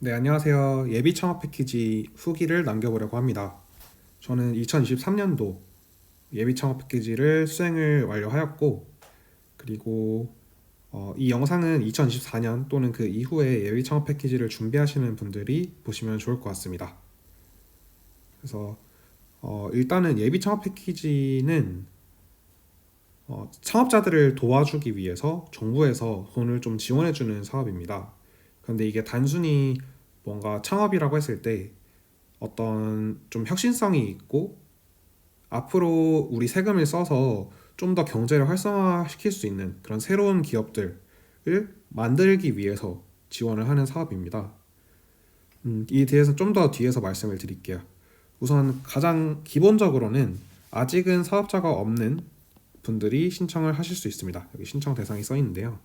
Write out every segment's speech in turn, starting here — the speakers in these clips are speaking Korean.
네, 안녕하세요. 예비 창업 패키지 후기를 남겨보려고 합니다. 저는 2023년도 예비 창업 패키지를 수행을 완료하였고, 그리고 이 영상은 2024년 또는 그 이후에 예비 창업 패키지를 준비하시는 분들이 보시면 좋을 것 같습니다. 그래서 일단은 예비 창업 패키지는 창업자들을 도와주기 위해서 정부에서 돈을 좀 지원해주는 사업입니다. 그런데 이게 단순히 뭔가 창업이라고 했을 때 어떤 좀 혁신성이 있고 앞으로 우리 세금을 써서 좀 더 경제를 활성화시킬 수 있는 그런 새로운 기업들을 만들기 위해서 지원을 하는 사업입니다. 이 대해서 좀 더 뒤에서 말씀을 드릴게요. 우선 가장 기본적으로는 아직은 사업자가 없는 분들이 신청을 하실 수 있습니다. 여기 신청 대상이 써 있는데요.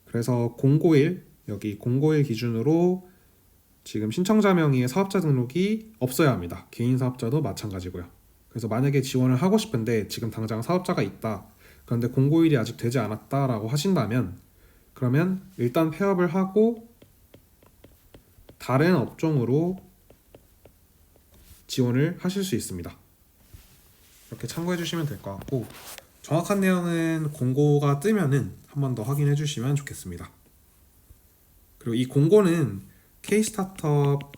그래서 공고일, 여기 공고일 기준으로 지금 신청자 명의의 사업자 등록이 없어야 합니다. 개인 사업자도 마찬가지고요. 그래서 만약에 지원을 하고 싶은데 지금 당장 사업자가 있다. 그런데 공고일이 아직 되지 않았다라고 하신다면 그러면 일단 폐업을 하고 다른 업종으로 지원을 하실 수 있습니다. 이렇게 참고해 주시면 될 것 같고 정확한 내용은 공고가 뜨면은 한 번 더 확인해 주시면 좋겠습니다. 그리고 이 공고는 K-스타트업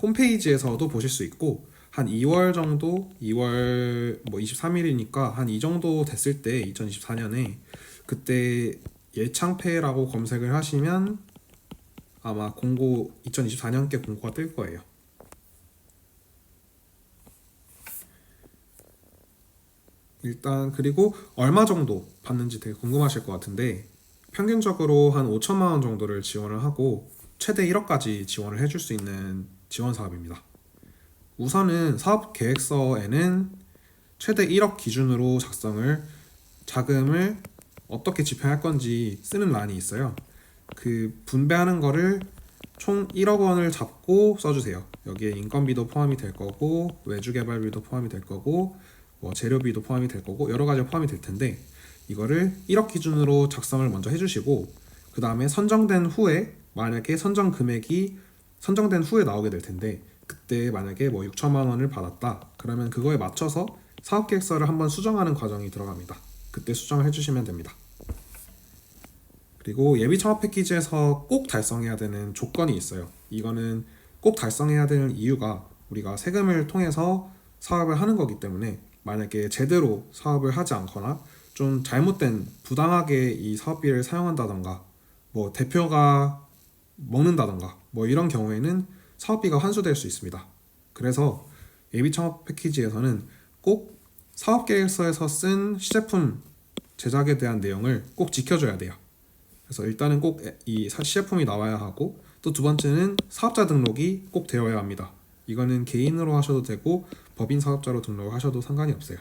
홈페이지에서도 보실 수 있고 한 2월 정도, 2월 뭐 23일이니까 한 이 정도 됐을 때 2024년에 그때 예창패라고 검색을 하시면 아마 공고 2024년께 공고가 뜰 거예요. 일단 그리고 얼마 정도 받는지 되게 궁금하실 것 같은데 평균적으로 한 5천만 원 정도를 지원을 하고 최대 1억까지 지원을 해줄 수 있는 지원 사업입니다. 우선은 사업 계획서에는 최대 1억 기준으로 자금을 어떻게 집행할 건지 쓰는 란이 있어요. 그 분배하는 거를 총 1억 원을 잡고 써주세요. 여기에 인건비도 포함이 될 거고 외주 개발비도 포함이 될 거고 뭐 재료비도 포함이 될 거고 여러 가지 포함이 될 텐데 이거를 1억 기준으로 작성을 먼저 해주시고 그 다음에 선정된 후에 만약에 선정된 후에 나오게 될 텐데 그때 만약에 뭐 6천만 원을 받았다 그러면 그거에 맞춰서 사업계획서를 한번 수정하는 과정이 들어갑니다. 그때 수정을 해주시면 됩니다. 그리고 예비 창업 패키지에서 꼭 달성해야 되는 조건이 있어요. 이거는 꼭 달성해야 되는 이유가 우리가 세금을 통해서 사업을 하는 거기 때문에 만약에 제대로 사업을 하지 않거나 좀 잘못된 부당하게 이 사업비를 사용한다던가 뭐 대표가 먹는다던가 뭐 이런 경우에는 사업비가 환수될 수 있습니다. 그래서 예비 창업 패키지에서는 꼭 사업계획서에서 쓴 시제품 제작에 대한 내용을 꼭 지켜줘야 돼요. 그래서 일단은 꼭 이 시제품이 나와야 하고 또 두 번째는 사업자 등록이 꼭 되어야 합니다. 이거는 개인으로 하셔도 되고 법인 사업자로 등록을 하셔도 상관이 없어요.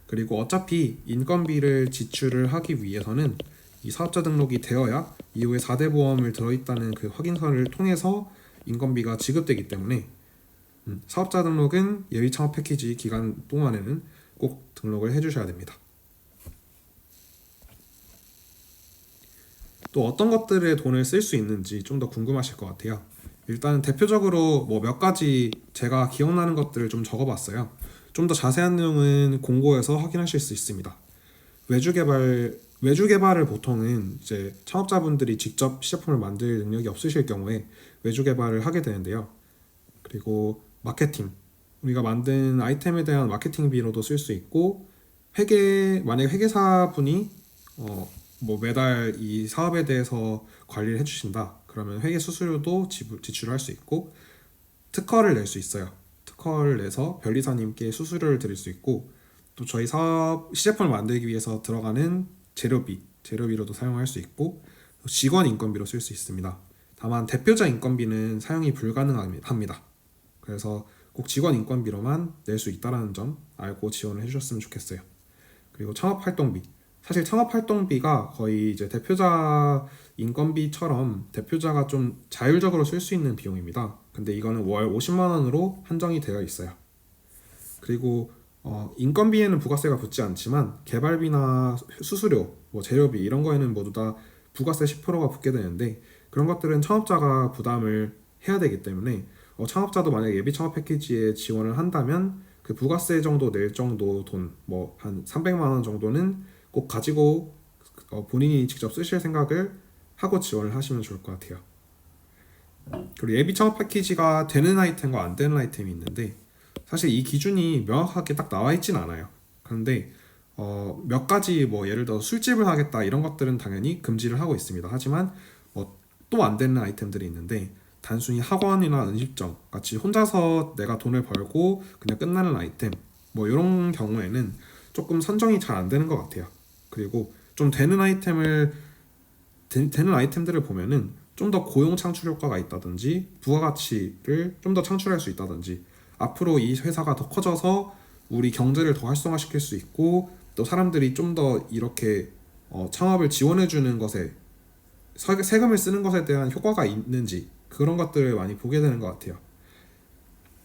그리고 어차피 인건비를 지출을 하기 위해서는 이 사업자 등록이 되어야 이후에 4대 보험을 들어있다는 그 확인서를 통해서 인건비가 지급되기 때문에 사업자 등록은 예비 창업 패키지 기간 동안에는 꼭 등록을 해주셔야 됩니다. 또 어떤 것들에 돈을 쓸 수 있는지 좀 더 궁금하실 것 같아요. 일단 대표적으로 뭐 몇 가지 제가 기억나는 것들을 좀 적어봤어요. 좀 더 자세한 내용은 공고에서 확인하실 수 있습니다. 외주 개발을 보통은 이제 창업자분들이 직접 시제품을 만들 능력이 없으실 경우에 외주 개발을 하게 되는데요. 그리고 마케팅, 우리가 만든 아이템에 대한 마케팅비로도 쓸 수 있고 만약에 회계사분이 뭐 매달 이 사업에 대해서 관리를 해주신다. 그러면 회계 수수료도 지출할 수 있고 특허를 낼 수 있어요. 특허를 내서 변리사님께 수수료를 드릴 수 있고 또 저희 사업 시제품을 만들기 위해서 들어가는 재료비로도 사용할 수 있고 직원 인건비로 쓸 수 있습니다. 다만 대표자 인건비는 사용이 불가능합니다. 그래서 꼭 직원 인건비로만 낼 수 있다는 점 알고 지원을 해주셨으면 좋겠어요. 그리고 창업 활동비, 사실 창업 활동비가 거의 이제 대표자 인건비처럼 대표자가 좀 자율적으로 쓸 수 있는 비용입니다. 근데 이거는 월 50만 원으로 한정이 되어 있어요. 그리고 인건비에는 부가세가 붙지 않지만 개발비나 수수료, 뭐 재료비 이런 거에는 모두 다 부가세 10%가 붙게 되는데 그런 것들은 창업자가 부담을 해야 되기 때문에 창업자도 만약 예비 창업 패키지에 지원을 한다면 그 부가세 정도 낼 정도 돈, 뭐 한 300만 원 정도는 꼭 가지고 본인이 직접 쓰실 생각을 하고 지원을 하시면 좋을 것 같아요. 그리고 예비 창업 패키지가 되는 아이템과 안 되는 아이템이 있는데 사실 이 기준이 명확하게 딱 나와 있진 않아요. 그런데 몇 가지 뭐 예를 들어 술집을 하겠다 이런 것들은 당연히 금지를 하고 있습니다. 하지만 또 안 되는 아이템들이 있는데 단순히 학원이나 음식점 같이 혼자서 내가 돈을 벌고 그냥 끝나는 아이템 뭐 이런 경우에는 조금 선정이 잘 안 되는 것 같아요. 그리고 좀 되는 되는 아이템들을 보면은 좀 더 고용 창출 효과가 있다든지 부가가치를 좀 더 창출할 수 있다든지 앞으로 이 회사가 더 커져서 우리 경제를 더 활성화시킬 수 있고 또 사람들이 좀 더 이렇게 창업을 지원해 주는 것에 세금을 쓰는 것에 대한 효과가 있는지 그런 것들을 많이 보게 되는 것 같아요.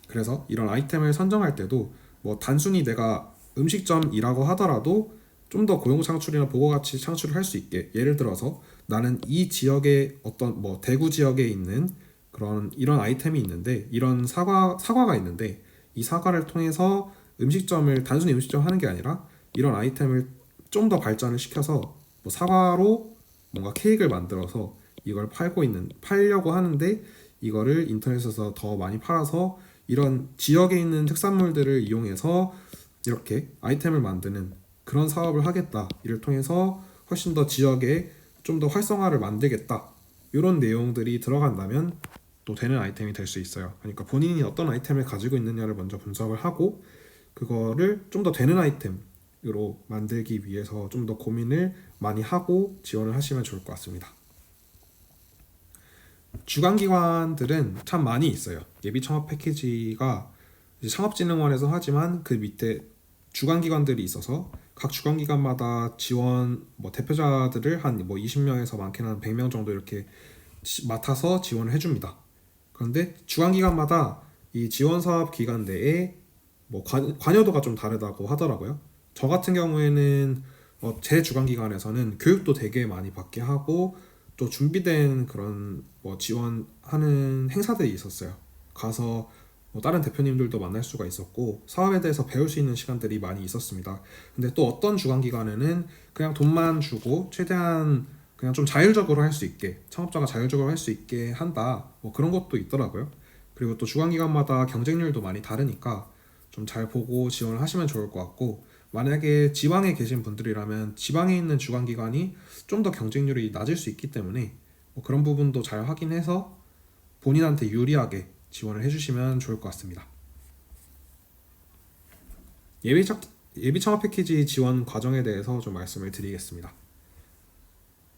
그래서 이런 아이템을 선정할 때도 뭐 단순히 내가 음식점이라고 하더라도 좀 더 고용 창출이나 부가가치 창출을 할 수 있게 예를 들어서 나는 이 지역의 어떤 뭐 대구 지역에 있는 그런 이런 아이템이 있는데 이런 사과가 있는데 이 사과를 통해서 음식점을 단순히 음식점 하는 게 아니라 이런 아이템을 좀 더 발전을 시켜서 뭐 사과로 뭔가 케이크를 만들어서 이걸 팔려고 하는데 이거를 인터넷에서 더 많이 팔아서 이런 지역에 있는 특산물들을 이용해서 이렇게 아이템을 만드는 그런 사업을 하겠다. 이를 통해서 훨씬 더 지역에 좀 더 활성화를 만들겠다. 이런 내용들이 들어간다면 또 되는 아이템이 될 수 있어요. 그러니까 본인이 어떤 아이템을 가지고 있느냐를 먼저 분석을 하고 그거를 좀 더 되는 아이템으로 만들기 위해서 좀 더 고민을 많이 하고 지원을 하시면 좋을 것 같습니다. 주관기관들은 참 많이 있어요. 예비 창업 패키지가 이제 창업진흥원에서 하지만 그 밑에 주관기관들이 있어서 각 주관기관마다 지원 뭐 대표자들을 한 뭐 20명에서 많게는 한 100명 정도 이렇게 맡아서 지원을 해줍니다. 그런데 주관기관마다 이 지원 사업 기간 내에 뭐 관여도가 좀 다르다고 하더라고요. 저 같은 경우에는 제 주관기관에서는 교육도 되게 많이 받게 하고 또 준비된 그런 뭐 지원하는 행사들이 있었어요. 가서 뭐 다른 대표님들도 만날 수가 있었고 사업에 대해서 배울 수 있는 시간들이 많이 있었습니다. 근데 또 어떤 주관기관에는 그냥 돈만 주고 최대한 그냥 좀 자율적으로 할 수 있게 창업자가 자율적으로 할 수 있게 한다 뭐 그런 것도 있더라고요. 그리고 또 주관기관마다 경쟁률도 많이 다르니까 좀 잘 보고 지원을 하시면 좋을 것 같고 만약에 지방에 계신 분들이라면 지방에 있는 주관기관이 좀 더 경쟁률이 낮을 수 있기 때문에 뭐 그런 부분도 잘 확인해서 본인한테 유리하게 지원을 해주시면 좋을 것 같습니다. 예비 창업 패키지 지원 과정에 대해서 좀 말씀을 드리겠습니다.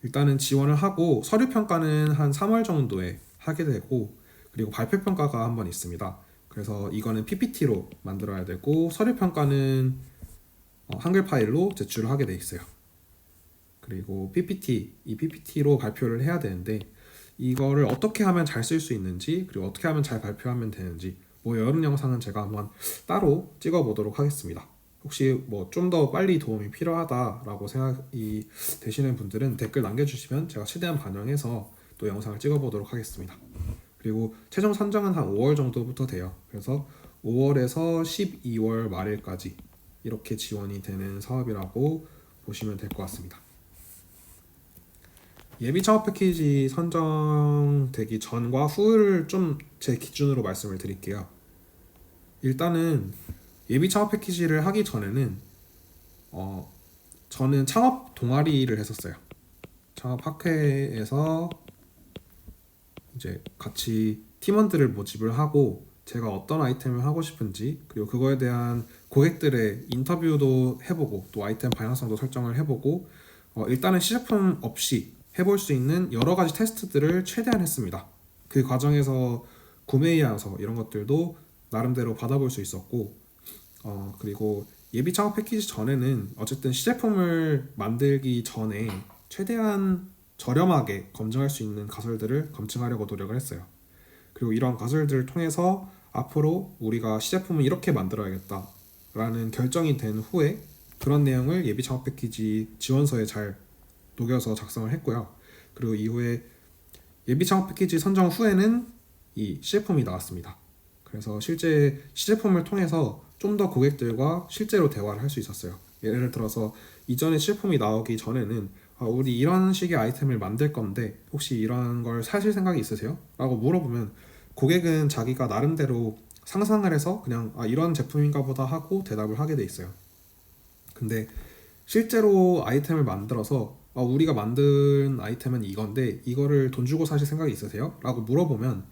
일단은 지원을 하고 서류 평가는 한 3월 정도에 하게 되고 그리고 발표 평가가 한 번 있습니다. 그래서 이거는 PPT로 만들어야 되고 서류 평가는 한글 파일로 제출을 하게 돼 있어요. 그리고 이 PPT로 발표를 해야 되는데 이거를 어떻게 하면 잘 쓸 수 있는지 그리고 어떻게 하면 잘 발표하면 되는지 뭐 이런 영상은 제가 한번 따로 찍어 보도록 하겠습니다. 혹시 뭐 좀 더 빨리 도움이 필요하다라고 생각이 되시는 분들은 댓글 남겨주시면 제가 최대한 반영해서 또 영상을 찍어 보도록 하겠습니다. 그리고 최종 선정은 한 5월 정도부터 돼요. 그래서 5월에서 12월 말일까지 이렇게 지원이 되는 사업이라고 보시면 될 것 같습니다. 예비 창업 패키지 선정되기 전과 후를 좀 제 기준으로 말씀을 드릴게요. 일단은 예비 창업 패키지를 하기 전에는 저는 창업 동아리를 했었어요. 창업 학회에서 이제 같이 팀원들을 모집을 하고 제가 어떤 아이템을 하고 싶은지 그리고 그거에 대한 고객들의 인터뷰도 해보고 또 아이템 방향성도 설정을 해보고 일단은 시제품 없이 해볼 수 있는 여러 가지 테스트들을 최대한 했습니다. 그 과정에서 구매 예약서 이런 것들도 나름대로 받아볼 수 있었고 그리고 예비 창업 패키지 전에는 어쨌든 시제품을 만들기 전에 최대한 저렴하게 검증할 수 있는 가설들을 검증하려고 노력을 했어요. 그리고 이런 가설들을 통해서 앞으로 우리가 시제품을 이렇게 만들어야겠다 라는 결정이 된 후에 그런 내용을 예비 창업 패키지 지원서에 잘 녹여서 작성을 했고요. 그리고 이후에 예비 창업 패키지 선정 후에는 이 시제품이 나왔습니다. 그래서 실제 시제품을 통해서 좀 더 고객들과 실제로 대화를 할 수 있었어요. 예를 들어서 이전에 시제품이 나오기 전에는 우리 이런 식의 아이템을 만들 건데 혹시 이런 걸 사실 생각이 있으세요? 라고 물어보면 고객은 자기가 나름대로 상상을 해서 그냥 이런 제품인가 보다 하고 대답을 하게 돼 있어요. 근데 실제로 아이템을 만들어서 우리가 만든 아이템은 이건데 이거를 돈 주고 사실 생각이 있으세요? 라고 물어보면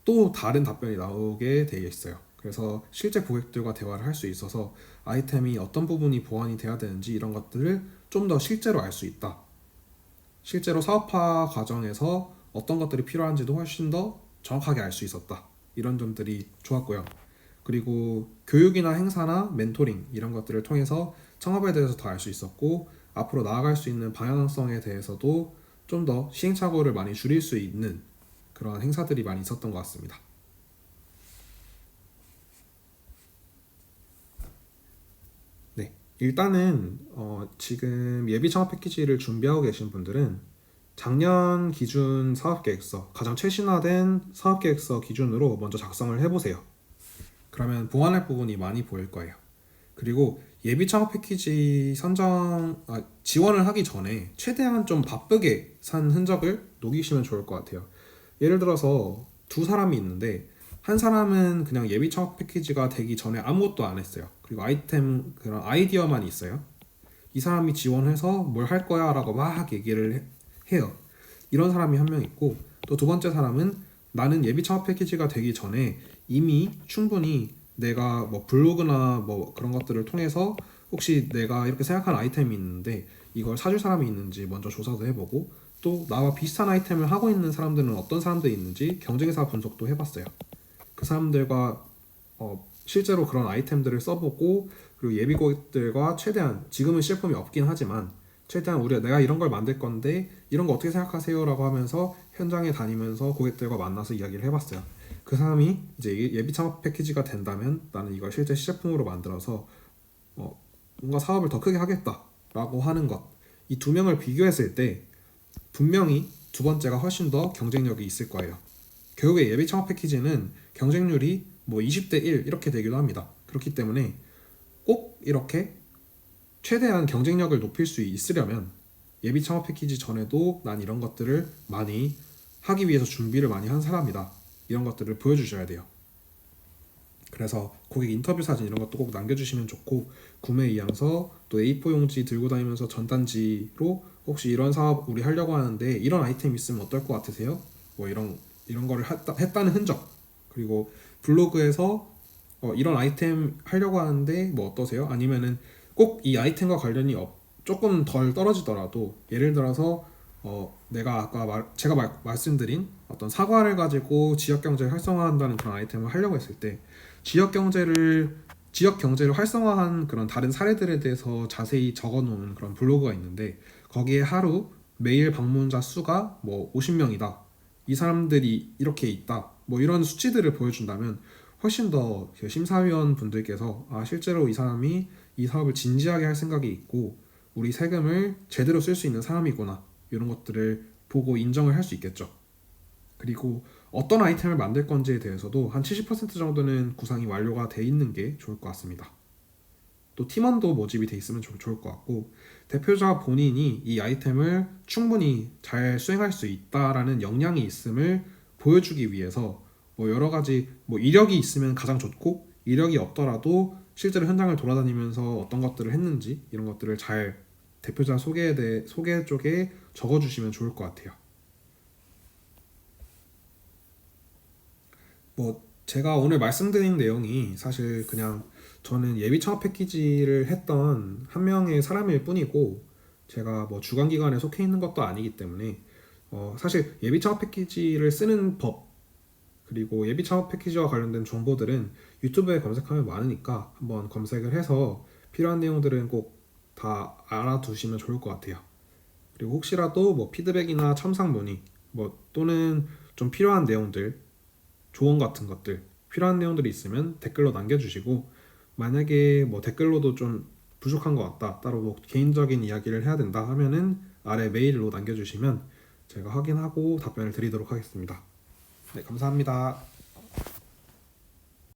또 다른 답변이 나오게 되어 있어요. 그래서 실제 고객들과 대화를 할 수 있어서 아이템이 어떤 부분이 보완이 돼야 되는지 이런 것들을 좀 더 실제로 알 수 있다. 실제로 사업화 과정에서 어떤 것들이 필요한지도 훨씬 더 정확하게 알 수 있었다. 이런 점들이 좋았고요. 그리고 교육이나 행사나 멘토링 이런 것들을 통해서 창업에 대해서 더 알 수 있었고 앞으로 나아갈 수 있는 방향성에 대해서도 좀 더 시행착오를 많이 줄일 수 있는 그런 행사들이 많이 있었던 것 같습니다. 네, 일단은 지금 예비 창업 패키지를 준비하고 계신 분들은 작년 기준 사업계획서, 가장 최신화된 사업계획서 기준으로 먼저 작성을 해보세요. 그러면 보완할 부분이 많이 보일 거예요. 그리고 예비 창업 패키지 지원을 하기 전에 최대한 좀 바쁘게 산 흔적을 녹이시면 좋을 것 같아요. 예를 들어서 두 사람이 있는데 한 사람은 그냥 예비 창업 패키지가 되기 전에 아무것도 안 했어요. 그리고 그런 아이디어만 있어요. 이 사람이 지원해서 뭘 할 거야 라고 막 해요. 이런 사람이 한 명 있고 또 두 번째 사람은 나는 예비 창업 패키지가 되기 전에 이미 충분히 내가 뭐 블로그나 뭐 그런 것들을 통해서 혹시 내가 이렇게 생각한 아이템이 있는데 이걸 사줄 사람이 있는지 먼저 조사도 해보고 또 나와 비슷한 아이템을 하고 있는 사람들은 어떤 사람들이 있는지 경쟁사 분석도 해봤어요. 그 사람들과 실제로 그런 아이템들을 써보고 그리고 예비 고객들과 최대한 지금은 시제품이 없긴 하지만 최대한 내가 이런 걸 만들 건데 이런 거 어떻게 생각하세요? 라고 하면서 현장에 다니면서 고객들과 만나서 이야기를 해봤어요. 그 사람이 이제 예비 창업 패키지가 된다면 나는 이걸 실제 시제품으로 만들어서 뭔가 사업을 더 크게 하겠다라고 하는 것. 이 두 명을 비교했을 때 분명히 두 번째가 훨씬 더 경쟁력이 있을 거예요. 결국에 예비 창업 패키지는 경쟁률이 뭐 20대 1 이렇게 되기도 합니다. 그렇기 때문에 꼭 이렇게 최대한 경쟁력을 높일 수 있으려면 예비 창업 패키지 전에도 난 이런 것들을 많이 하기 위해서 준비를 많이 한 사람이다. 이런 것들을 보여주셔야 돼요. 그래서 고객 인터뷰 사진 이런 것도 꼭 남겨주시면 좋고 구매 이양서 또 A4 용지 들고 다니면서 전단지로 혹시 이런 사업 우리 하려고 하는데 이런 아이템 있으면 어떨 것 같으세요? 뭐 이런 거를 했다는 흔적 그리고 블로그에서 이런 아이템 하려고 하는데 뭐 어떠세요? 아니면은 꼭 이 아이템과 관련이 조금 덜 떨어지더라도 예를 들어서 내가 제가 말씀드린 어떤 사과를 가지고 지역 경제를 활성화한다는 그런 아이템을 하려고 했을 때 지역 경제를 활성화한 그런 다른 사례들에 대해서 자세히 적어놓은 그런 블로그가 있는데 거기에 하루 매일 방문자 수가 뭐 50명이다. 이 사람들이 이렇게 있다. 뭐 이런 수치들을 보여준다면 훨씬 더 심사위원 분들께서 실제로 이 사람이 이 사업을 진지하게 할 생각이 있고 우리 세금을 제대로 쓸 수 있는 사람이구나 이런 것들을 보고 인정을 할 수 있겠죠. 그리고 어떤 아이템을 만들 건지에 대해서도 한 70% 정도는 구상이 완료가 돼 있는 게 좋을 것 같습니다. 또 팀원도 모집이 돼 있으면 좋을 것 같고 대표자 본인이 이 아이템을 충분히 잘 수행할 수 있다라는 역량이 있음을 보여주기 위해서 뭐 여러 가지 뭐 이력이 있으면 가장 좋고 이력이 없더라도 실제로 현장을 돌아다니면서 어떤 것들을 했는지 이런 것들을 잘 대표자 소개 쪽에 적어주시면 좋을 것 같아요. 뭐 제가 오늘 말씀드린 내용이 사실 그냥 저는 예비 창업 패키지를 했던 한 명의 사람일 뿐이고 제가 뭐 주관기관에 속해 있는 것도 아니기 때문에 사실 예비 창업 패키지를 쓰는 법 그리고 예비 창업 패키지와 관련된 정보들은 유튜브에 검색하면 많으니까 한번 검색을 해서 필요한 내용들은 꼭 다 알아두시면 좋을 것 같아요. 그리고 혹시라도 뭐 피드백이나 첨삭 문의 뭐 또는 좀 필요한 내용들 조언 같은 것들 필요한 내용들이 있으면 댓글로 남겨주시고 만약에 뭐 댓글로도 좀 부족한 것 같다 따로 뭐 개인적인 이야기를 해야 된다 하면은 아래 메일로 남겨주시면 제가 확인하고 답변을 드리도록 하겠습니다. 네, 감사합니다.